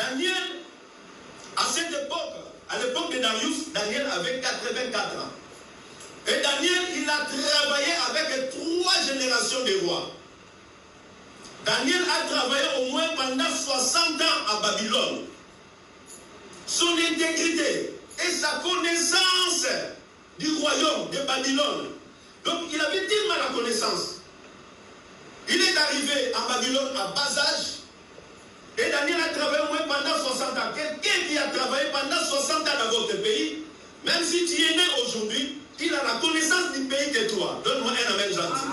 Daniel, à cette époque, à l'époque de Darius, Daniel avait 84 ans. Et Daniel, il a travaillé avec 3 générations de rois. Daniel a travaillé au moins pendant 60 ans à Babylone. Son intégrité et sa connaissance du royaume de Babylone. Donc il avait tellement la connaissance. Il est arrivé à Babylone à bas âge. Et Daniel a travaillé au moins pendant 60 ans. Quelqu'un qui a travaillé pendant 60 ans dans votre pays, même si tu es né aujourd'hui, il a la connaissance du pays que toi. Donne-moi un amen gentil.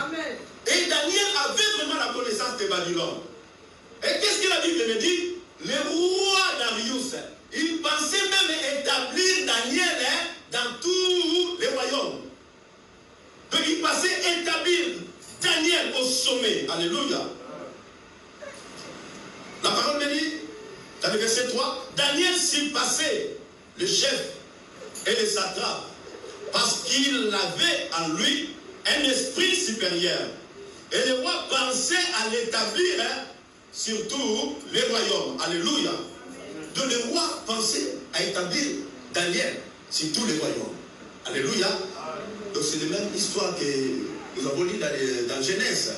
Amen. Et Daniel avait vraiment la connaissance de Babylone. Et qu'est-ce que la Bible me dit? Le roi Darius, il pensait même établir Daniel dans tous les royaumes. Donc il pensait établir Daniel au sommet. Alléluia. La parole me dit, dans le verset 3, Daniel surpassait le chef et les satrapes parce qu'il avait en lui un esprit supérieur. Et le roi pensait à l'établir sur tous les royaumes. Alléluia. Donc le roi pensait à établir Daniel sur tous les royaumes. Alléluia. Donc c'est la même histoire que nous avons lu dans Genèse.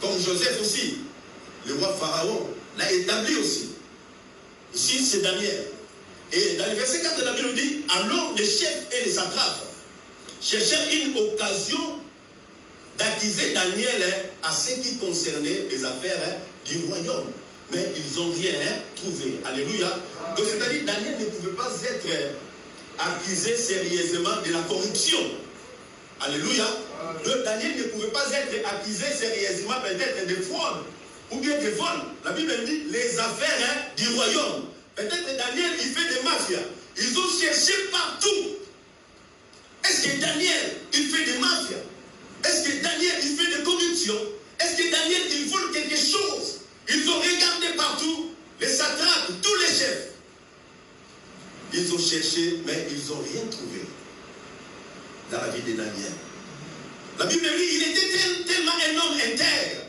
Comme Joseph aussi, le roi Pharaon l'a établi aussi. Ici c'est Daniel. Et dans le verset 4 de la Bible dit, alors les chefs et les satrapes cherchèrent une occasion d'accuser Daniel à ce qui concernait les affaires du royaume. Mais ils n'ont rien trouvé. Alléluia. Donc c'est-à-dire Daniel ne pouvait pas être accusé sérieusement de la corruption. Alléluia. Donc Daniel ne pouvait pas être accusé sérieusement peut-être de fraude ou bien de vol. La Bible dit les affaires du royaume. Peut-être Daniel, il fait des mafias. Ils ont cherché partout. Est-ce que Daniel, il fait des mafias? Est-ce que Daniel, il fait des corruptions? Est-ce que Daniel, il vole quelque chose? Ils ont regardé partout, les satrapes, tous les chefs. Ils ont cherché, mais ils n'ont rien trouvé dans la vie de Daniel. La Bible dit, il était tellement un homme intègre.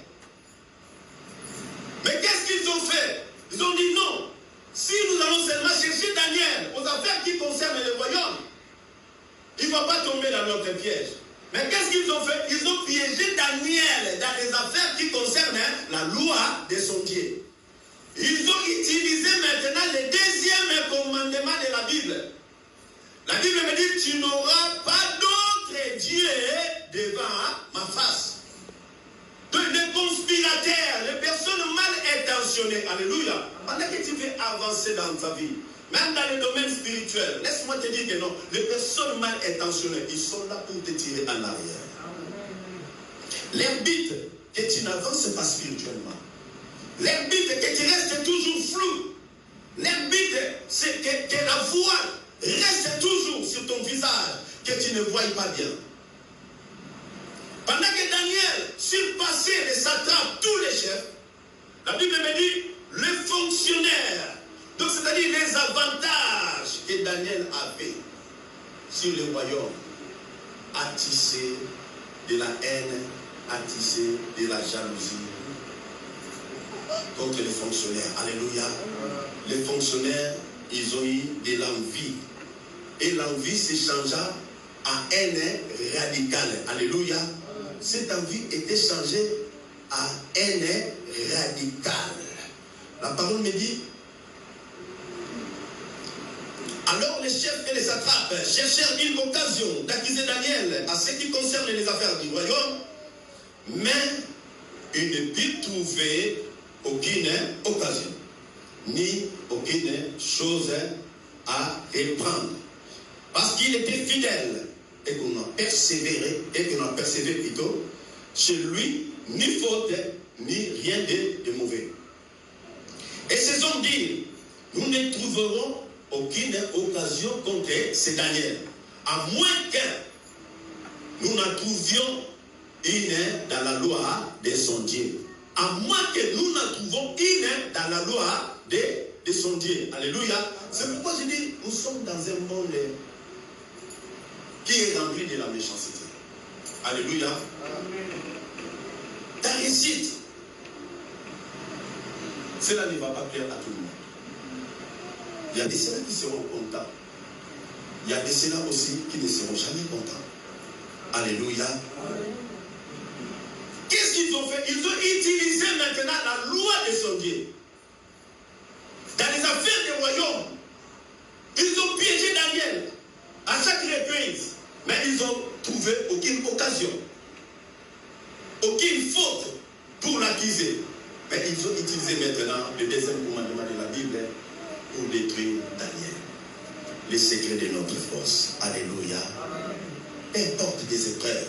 Mais qu'est-ce qu'ils ont fait? Ils ont dit non. Si nous allons seulement chercher Daniel aux affaires qui concernent le royaume, il ne va pas tomber dans notre piège. Mais qu'est-ce qu'ils ont fait? Ils ont piégé Daniel dans les affaires qui concernent la loi de son Dieu. Ils ont utilisé maintenant le deuxième commandement de la Bible. La Bible me dit, tu n'auras pas d'autre Dieu devant ma face. Les conspirateurs, les personnes mal intentionnées, alléluia, pendant que tu veux avancer dans ta vie, même dans le domaine spirituel, laisse-moi te dire que non, les personnes mal intentionnées, ils sont là pour te tirer en arrière. Leur but, que tu n'avances pas spirituellement. Leur but, que tu restes toujours flou. Leur but, c'est que la voix reste toujours sur ton visage, que tu ne voies pas bien. Pendant que Daniel surpassait les satrapes, tous les chefs, la Bible me dit, les fonctionnaires, donc c'est-à-dire les avantages que Daniel avait sur le royaume, a tissé de la haine, a tissé de la jalousie contre les fonctionnaires. Alléluia. Les fonctionnaires, ils ont eu de l'envie. Et l'envie s'échangea à haine radicale. Alléluia. Cette envie était changée à haine radicale. La parole me dit, alors les chefs et les satrapes cherchèrent une occasion d'accuser Daniel à ce qui concerne les affaires du royaume, mais ils ne purent trouver aucune occasion, ni aucune chose à reprendre. Parce qu'il était fidèle et qu'on a persévéré, plutôt, chez lui, ni faute, ni rien de mauvais. Et ces hommes disent, nous ne trouverons aucune occasion contre ce Daniel, à moins que nous n'en trouvions une dans la loi de son Dieu. À moins que nous n'en trouvons une dans la loi de son Dieu. Alléluia. C'est pourquoi je dis, nous sommes dans un monde qui est rempli de la méchanceté. Alléluia. Amen. Ta réussite Cela ne va pas plaire à tout le monde. Il y a des ceux qui seront contents. Il y a des ceux aussi qui ne seront jamais contents. Alléluia. Qu'est-ce qu'ils ont fait? Ils ont utilisé maintenant la loi de son Dieu. Dans les affaires du royaume, ils ont piégé Daniel à chaque reprise. Mais ils n'ont trouvé aucune occasion, aucune faute pour l'accuser. Mais ils ont utilisé maintenant le deuxième commandement de la Bible pour détruire Daniel. Les secrets de notre force. Alléluia. Importe des épreuves.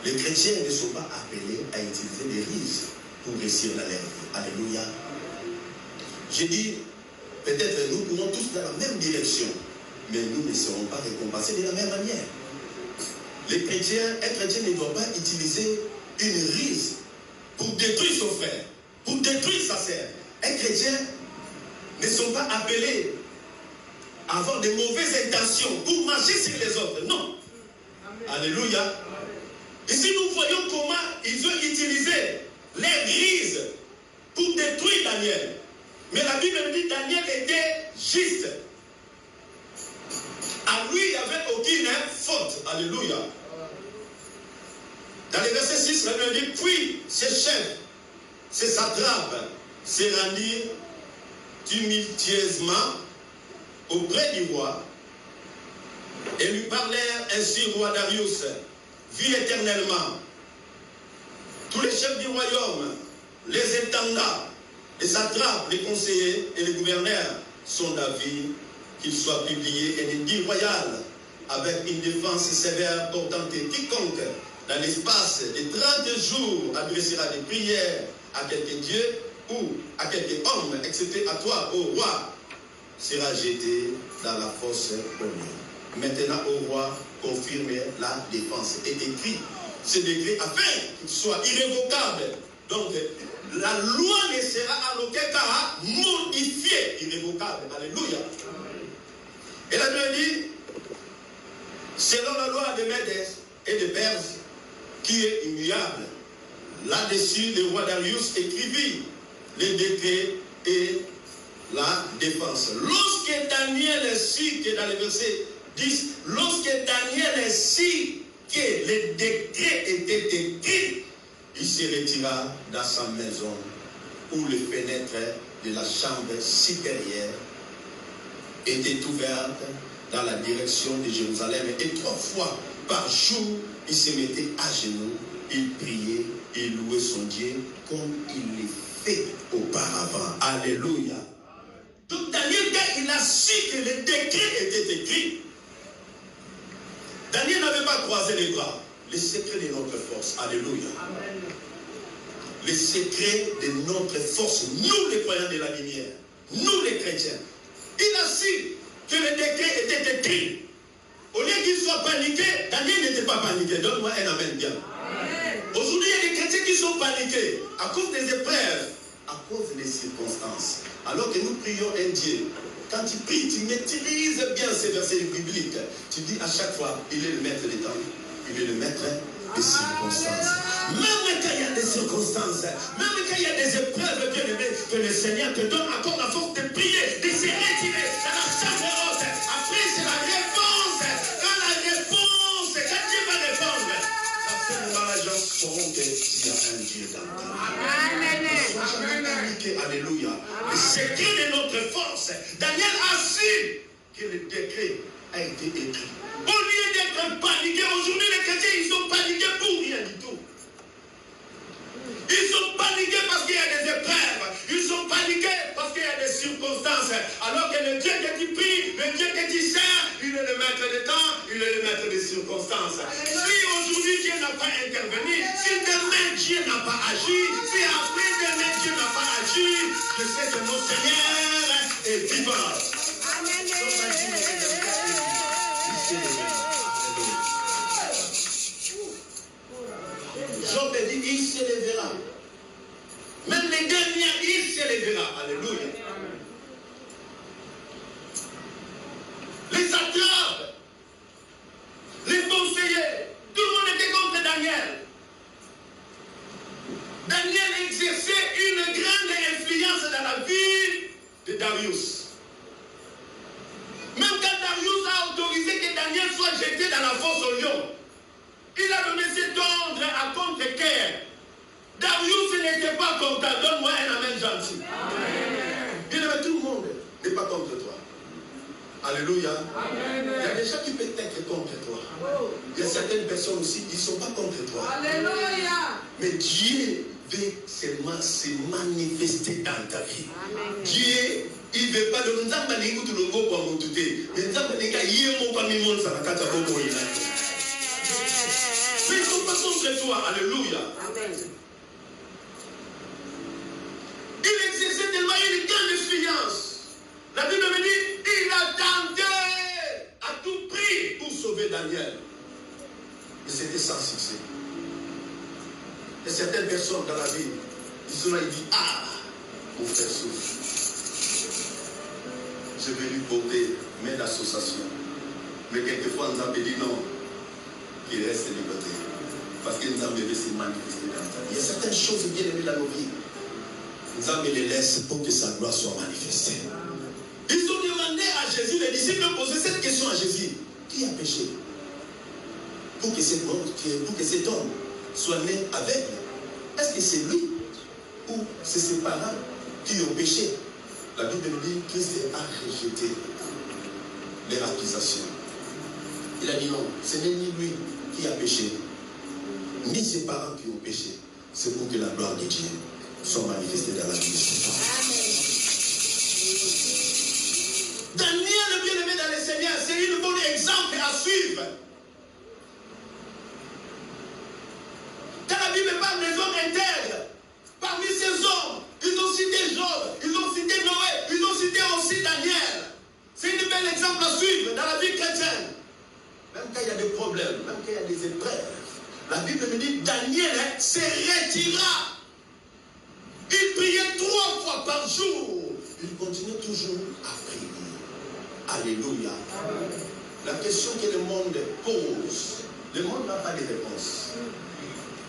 Les chrétiens ne sont pas appelés à utiliser des ruses pour réussir dans leur vie. Alléluia. J'ai dit, peut-être nous courons tous dans la même direction, mais nous ne serons pas récompensés de la même manière. Un chrétien ne doit pas utiliser une ruse pour détruire son frère, pour détruire sa sœur. Un chrétien ne sont pas appelés à avoir de mauvaises intentions pour marcher sur les autres. Non. Amen. Alléluia. Ici, nous voyons comment ils ont utilisé les ruses pour détruire Daniel. Mais la Bible dit que Daniel était juste. À lui, il n'y avait aucune faute. Alléluia. Dans le verset 6, la Bible dit, puis ses chefs, ses satrapes, se rendirent tumultueusement auprès du roi et lui parlèrent ainsi, roi Darius, vis éternellement. Tous les chefs du royaume, les intendants, les satrapes, les conseillers et les gouverneurs sont d'avis qu'il soit publié un édit royal avec une défense sévère portant que quiconque dans l'espace de 30 jours adressera des prières à quelque dieu ou à quelque homme, excepté à toi, ô roi, sera jeté dans la fosse au lion. Maintenant, ô roi, confirme la défense. Et écrit ce décret afin qu'il soit irrévocable. Donc, la loi ne sera à aucun cas modifiée, irrévocable. Alléluia. Et la Bible dit, selon la loi de Médès et de Perse, qui est immuable, là-dessus, le roi Darius écrivit les décrets et la défense. Lorsque Daniel sut que dans le verset 10, lorsque Daniel sut que les décrets étaient écrits, il se retira dans sa maison où les fenêtres de la chambre supérieure étaient ouvertes dans la direction de Jérusalem. Et 3 fois par jour, il se mettait à genoux, il priait et louait son Dieu comme il le fait auparavant. Alléluia. Donc Daniel, quand il a su que les décrets étaient écrits, Daniel n'avait pas croisé les bras. Les secrets de notre force. Alléluia. Amen. Les secrets de notre force. Nous, les croyants de la lumière. Nous, les chrétiens. Il a su que les décrets étaient écrits. Au lieu qu'il soit paniqué, Daniel n'était pas paniqué. Donne-moi un amen bien. Aujourd'hui, il y a des chrétiens qui sont paniqués à cause des épreuves, à cause des circonstances. Alors que nous prions un Dieu. Quand tu pries, tu maîtrises bien ces versets bibliques. Tu dis à chaque fois, il est le maître des temps. Il est le maître des circonstances. Même quand il y a des circonstances, même quand il y a des épreuves, bien aimé, que le Seigneur te donne encore la force de prier, de se retirer dans la chambre haute. Après, c'est la réponse. Quand la réponse, quand Dieu va répondre, à ce moment-là, les gens sauront qu'il y a un Dieu dans ta vie. Alléluia. Le secret de notre force. Daniel a su que le décret a été écrit. Au lieu d'être paniqués, aujourd'hui les chrétiens, ils sont paniqués pour rien du tout. Ils sont paniqués parce qu'il y a des épreuves. Ils sont paniqués parce qu'il y a des circonstances. Alors que le Dieu que tu pries, le Dieu que tu sers, il est le maître des temps, il est le maître des circonstances. Si aujourd'hui Dieu n'a pas intervenu, si demain Dieu n'a pas agi, si après demain Dieu n'a pas agi, je sais que mon Seigneur est vivant. Job dit, il se lèvera. Même les derniers, il se lèvera. Alléluia. Les satrapes, les conseillers, tout le monde était contre Daniel. Daniel exerçait une pas comme ça. Donne-moi un amen gentil. Bien aimé, tout le monde n'est pas contre toi. Alléluia. Amen. Il y a des gens qui peuvent être contre toi. Il y a certaines personnes aussi qui ne sont pas contre toi. Alléluia. Mais Dieu veut seulement se manifester dans ta vie. Amen. Dieu, il ne veut pas de nous amener tout le monde pour nous tuer. Mais nous amener qu'à y est mon famille monde ça va quatre fois pour y aller. Mais ils ne sont pas contre toi. Alléluia. Amen. Il exerçait tellement une grande expérience. La Bible me dit, il attendait à tout prix pour sauver Daniel. Et c'était sans succès. Et certaines personnes dans la vie, ils sont là, ils disent, ah, mon frère souffre. Je vais lui porter main d'association. Mais quelquefois, nous avons dit non, qu'il reste de côté. Parce que nous avons besoin de se manifester dans ta vie. Il y a certaines choses bien aimées dans nos vies. Nous avons les laisse pour que sa gloire soit manifestée. Ils ont demandé à Jésus, les disciples ont posé cette question à Jésus. Qui a péché? Pour que cet homme soit né aveugle. Est-ce que c'est lui ou c'est ses parents qui ont péché? La Bible nous dit que Christ a rejeté les accusations. Il a dit non, ce n'est ni lui qui a péché, ni ses parents qui ont péché. C'est pour que la gloire de Dieu soit manifestée dans la vie de cet homme. Daniel, le bien-aimé dans le Seigneur, c'est un bon exemple à suivre. Quand la Bible parle des hommes intègres, parmi ces hommes, ils ont cité Job, ils ont cité Noé, ils ont cité aussi Daniel. C'est un bel exemple à suivre dans la vie chrétienne. Même quand il y a des problèmes, même quand il y a des épreuves, la Bible me dit Daniel se retira. Il priait 3 fois par jour. Il continuait toujours à prier. Alléluia. Amen. La question que le monde pose, le monde n'a pas de réponse.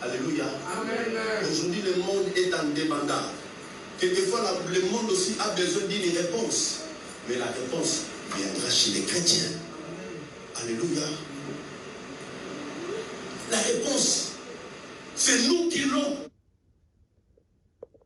Alléluia. Aujourd'hui, le monde est en débandade. Quelquefois, le monde aussi a besoin d'une réponse. Mais la réponse viendra chez les chrétiens. Alléluia.